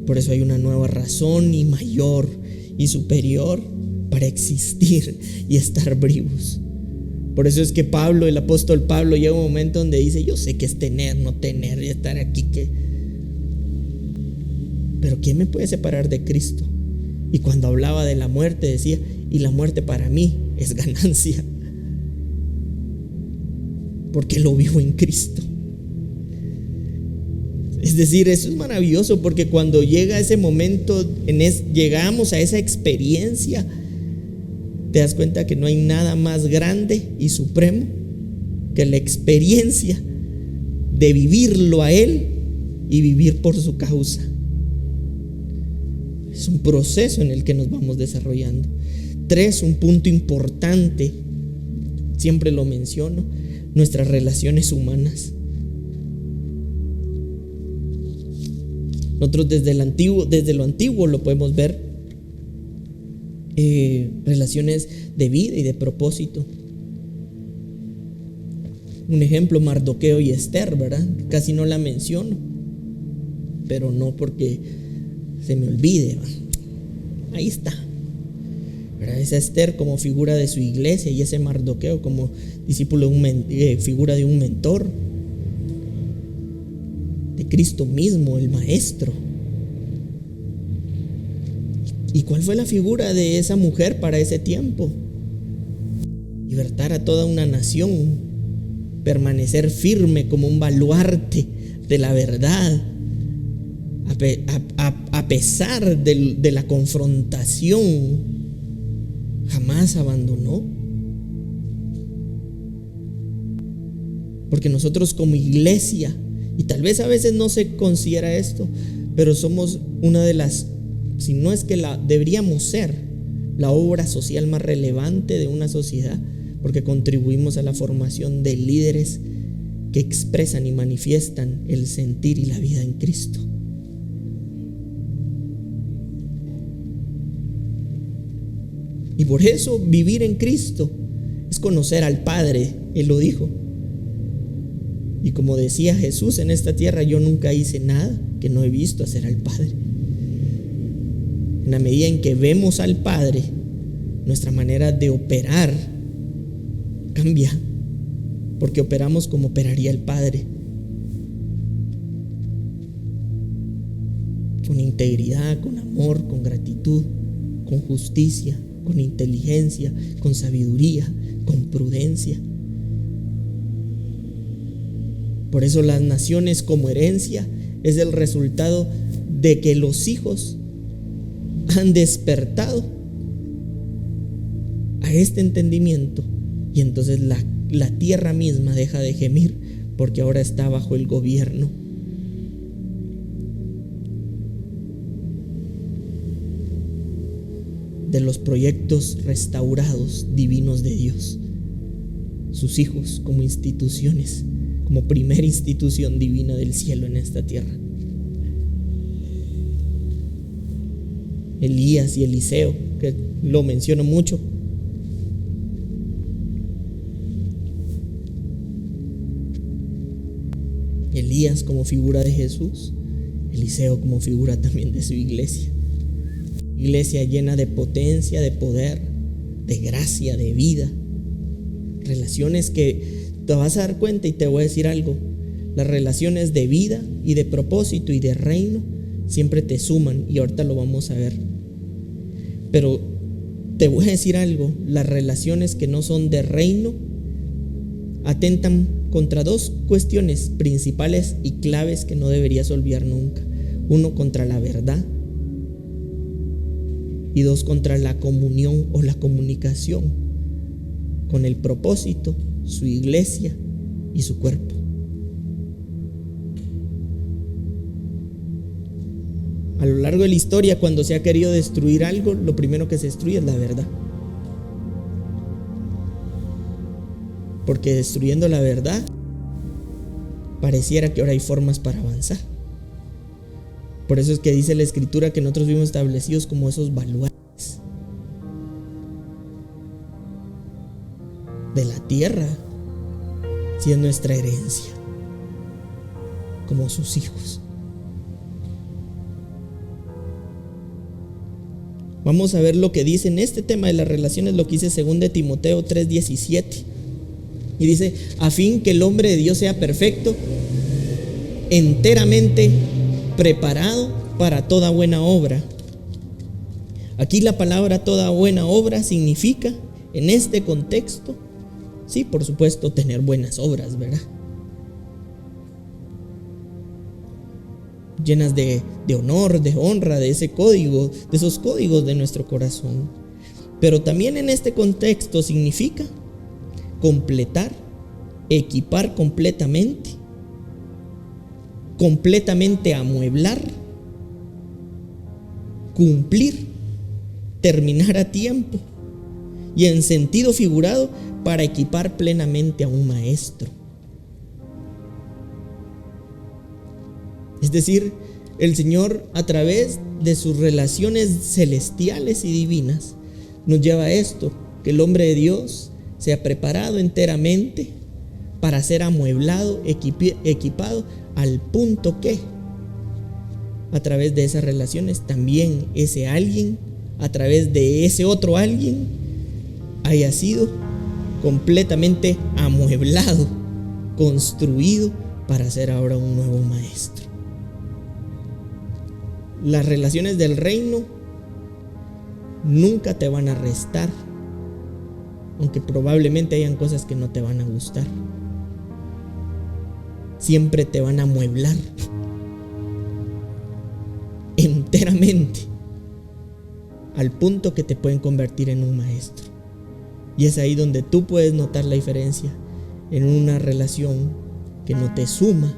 Por eso hay una nueva razón y mayor y superior para existir y estar vivos. Por eso es que Pablo, el apóstol Pablo, llega un momento donde dice: yo sé que es tener, no tener, y estar aquí, pero ¿quién me puede separar de Cristo? Y cuando hablaba de la muerte decía: y la muerte para mí es ganancia, porque lo vivo en Cristo. Es decir, eso es maravilloso, porque cuando llega ese momento, llegamos a esa experiencia, te das cuenta que no hay nada más grande y supremo que la experiencia de vivirlo a Él y vivir por su causa. Es un proceso en el que nos vamos desarrollando. 3, un punto importante, siempre lo menciono: nuestras relaciones humanas. Nosotros desde lo antiguo lo podemos ver, relaciones de vida y de propósito. Un ejemplo, Mardoqueo y Esther, ¿verdad? Casi no la menciono, pero no porque se me olvide, ¿verdad? Ahí está, ¿verdad? Esa Esther como figura de su iglesia, y ese Mardoqueo como discípulo, figura de un mentor de Cristo mismo, el maestro. ¿Y cuál fue la figura de esa mujer para ese tiempo? Libertar a toda una nación, permanecer firme como un baluarte de la verdad, a pesar de la confrontación, jamás abandonó. Porque nosotros como iglesia, y tal vez a veces no se considera esto, pero somos una de las, si no es que deberíamos ser la obra social más relevante de una sociedad, porque contribuimos a la formación de líderes que expresan y manifiestan el sentir y la vida en Cristo. Y por eso vivir en Cristo es conocer al Padre. Él lo dijo. Y como decía Jesús en esta tierra: yo nunca hice nada que no he visto hacer al Padre. En la medida en que vemos al Padre, nuestra manera de operar cambia, porque operamos como operaría el Padre, con integridad, con amor, con gratitud, con justicia, con inteligencia, con sabiduría, con prudencia. Por eso las naciones como herencia es el resultado de que los hijos han despertado a este entendimiento, y entonces la tierra misma deja de gemir, porque ahora está bajo el gobierno de los proyectos restaurados divinos de Dios. Sus hijos como instituciones, como primera institución divina del cielo en esta tierra. Elías y Eliseo, que lo menciono mucho. Elías como figura de Jesús, Eliseo como figura también de su iglesia. Iglesia llena de potencia, de poder, de gracia, de vida. Relaciones que te vas a dar cuenta, y te voy a decir algo: las relaciones de vida y de propósito y de reino siempre te suman, y ahorita lo vamos a ver. Pero te voy a decir algo: las relaciones que no son de reino atentan contra dos cuestiones principales y claves que no deberías olvidar nunca. Uno, contra la verdad, y dos, contra la comunión o la comunicación con el propósito, su iglesia y su cuerpo. A lo largo de la historia, cuando se ha querido destruir algo, lo primero que se destruye es la verdad. Porque destruyendo la verdad, pareciera que ahora hay formas para avanzar. Por eso es que dice la Escritura que nosotros fuimos establecidos como esos baluartes de la tierra, si es nuestra herencia, como sus hijos. Vamos a ver lo que dice en este tema de las relaciones, lo que dice 2 Timoteo 3:17. Y dice: a fin que el hombre de Dios sea perfecto, enteramente preparado para toda buena obra. Aquí la palabra toda buena obra significa, en este contexto, sí, por supuesto, tener buenas obras, ¿verdad? Llenas de honor, de honra, de ese código, de esos códigos de nuestro corazón. Pero también en este contexto significa completar, equipar completamente amueblar, cumplir, terminar a tiempo, y en sentido figurado, para equipar plenamente a un maestro. Es decir, el Señor, a través de sus relaciones celestiales y divinas, nos lleva a esto: que el hombre de Dios sea preparado enteramente para ser amueblado, equipado, al punto que a través de esas relaciones también ese alguien, a través de ese otro alguien, haya sido completamente amueblado, construido para ser ahora un nuevo maestro. Las relaciones del reino nunca te van a restar, aunque probablemente hayan cosas que no te van a gustar. Siempre te van a amueblar enteramente, al punto que te pueden convertir en un maestro. Y es ahí donde tú puedes notar la diferencia en una relación que no te suma,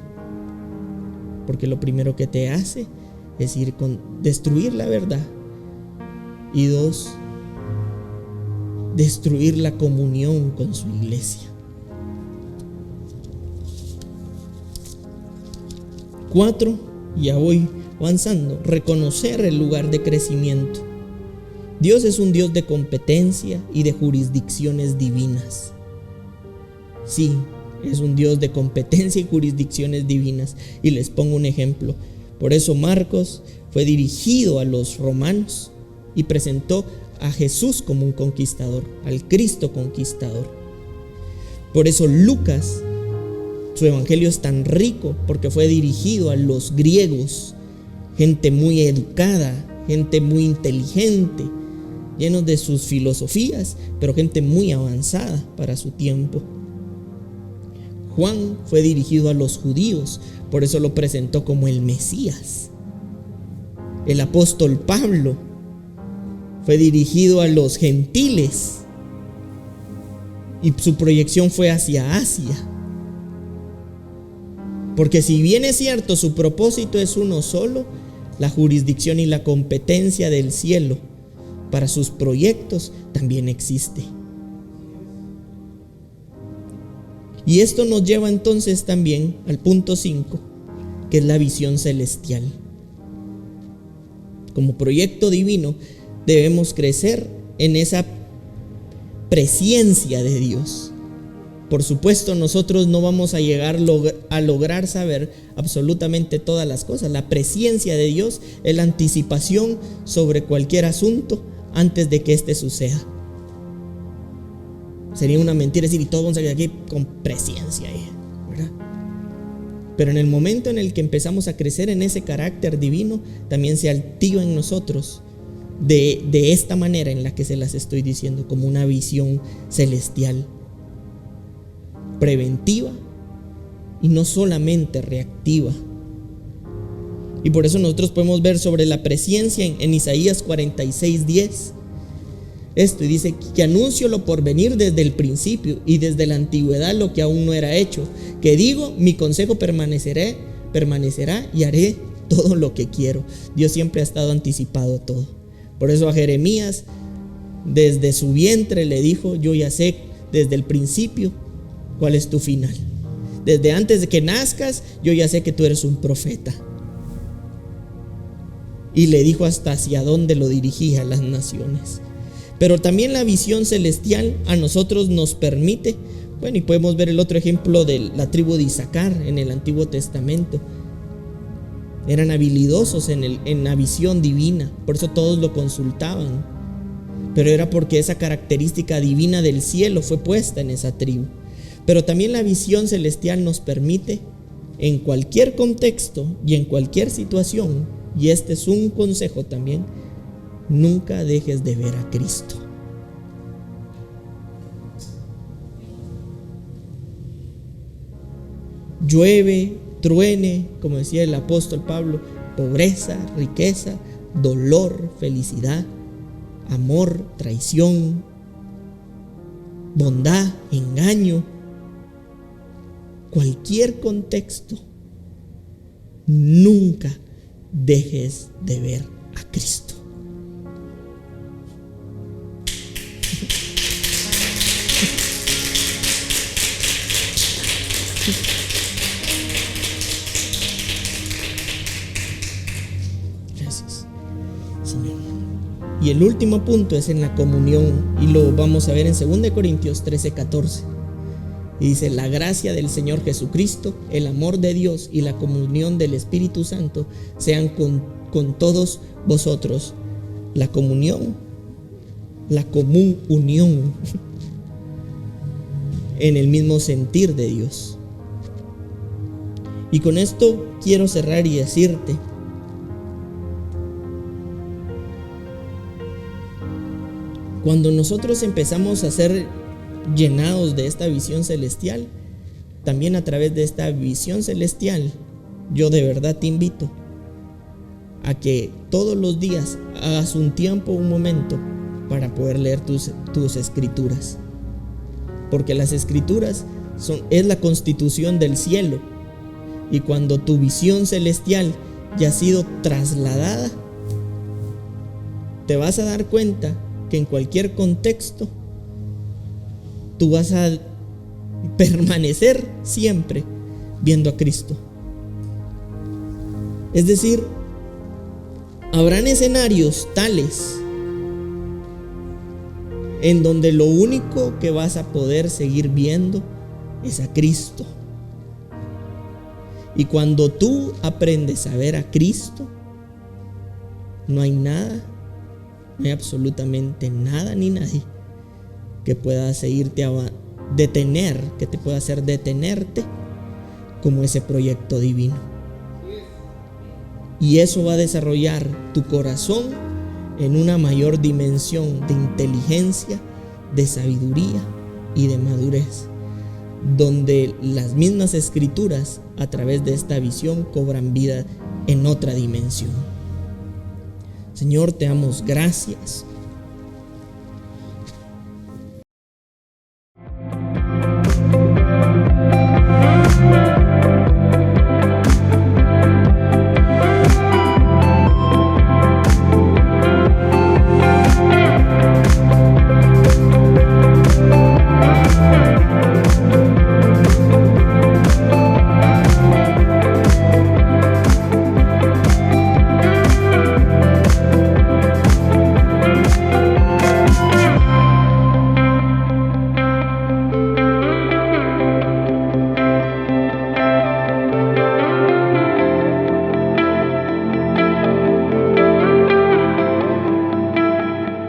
porque lo primero que te hace es ir con destruir la verdad, y dos, destruir la comunión con su iglesia. 4, ya voy avanzando: reconocer el lugar de crecimiento. Dios es un Dios de competencia y de jurisdicciones divinas. Sí, es un Dios de competencia y jurisdicciones divinas. Y les pongo un ejemplo. Por eso Marcos fue dirigido a los romanos y presentó a Jesús como un conquistador, al Cristo conquistador. Por eso Lucas, su evangelio es tan rico, porque fue dirigido a los griegos, gente muy educada, gente muy inteligente, llenos de sus filosofías, pero gente muy avanzada para su tiempo. Juan fue dirigido a los judíos, por eso lo presentó como el Mesías. El apóstol Pablo fue dirigido a los gentiles y su proyección fue hacia Asia. Porque si bien es cierto, su propósito es uno solo, la jurisdicción y la competencia del cielo para sus proyectos también existe. Y esto nos lleva entonces también al punto 5, que es la visión celestial. Como proyecto divino debemos crecer en esa presencia de Dios. Por supuesto, nosotros no vamos a llegar a lograr saber absolutamente todas las cosas. La presencia de Dios es la anticipación sobre cualquier asunto antes de que éste suceda. Sería una mentira decir, y todos vamos a quedar aquí con presencia, ¿verdad? Pero en el momento en el que empezamos a crecer en ese carácter divino, también se activa en nosotros de esta manera en la que se las estoy diciendo, como una visión celestial, preventiva y no solamente reactiva. Y por eso nosotros podemos ver sobre la presencia en Isaías 46:10 esto, y dice que anuncio lo por venir desde el principio y desde la antigüedad lo que aún no era hecho, que digo, mi consejo permanecerá y haré todo lo que quiero. Dios siempre ha estado anticipado a todo. Por eso a Jeremías desde su vientre le dijo, yo ya sé desde el principio cuál es tu final. Desde antes de que nazcas, yo ya sé que tú eres un profeta. Y le dijo hasta hacia dónde lo dirigía a las naciones. Pero también la visión celestial a nosotros nos permite, bueno, y podemos ver el otro ejemplo de la tribu de Isaacar en el Antiguo Testamento. Eran habilidosos en la visión divina, por eso todos lo consultaban. Pero era porque esa característica divina del cielo fue puesta en esa tribu. Pero también la visión celestial nos permite, en cualquier contexto y en cualquier situación, y este es un consejo también, nunca dejes de ver a Cristo. Llueve, truene, como decía el apóstol Pablo, pobreza, riqueza, dolor, felicidad, amor, traición, bondad, engaño, cualquier contexto, nunca dejes de ver a Cristo. Gracias, Señor. Y el último punto es en la comunión, y lo vamos a ver en 2 Corintios 13:14. Y dice, la gracia del Señor Jesucristo, el amor de Dios y la comunión del Espíritu Santo sean con todos vosotros. La comunión, la común unión en el mismo sentir de Dios. Y con esto quiero cerrar y decirte, cuando nosotros empezamos a ser llenados de esta visión celestial, también a través de esta visión celestial, yo de verdad te invito a que todos los días hagas un tiempo, un momento para poder leer tus escrituras, porque las escrituras es la constitución del cielo, y cuando tu visión celestial ya ha sido trasladada, te vas a dar cuenta que en cualquier contexto tú vas a permanecer siempre viendo a Cristo. Es decir, habrán escenarios tales en donde lo único que vas a poder seguir viendo es a Cristo. Y cuando tú aprendes a ver a Cristo, no hay nada, no hay absolutamente nada ni nadie que pueda seguirte a detener, que te pueda hacer detenerte como ese proyecto divino. Y eso va a desarrollar tu corazón en una mayor dimensión de inteligencia, de sabiduría y de madurez, donde las mismas escrituras a través de esta visión cobran vida en otra dimensión. Señor, te damos gracias.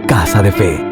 Casa de Fe.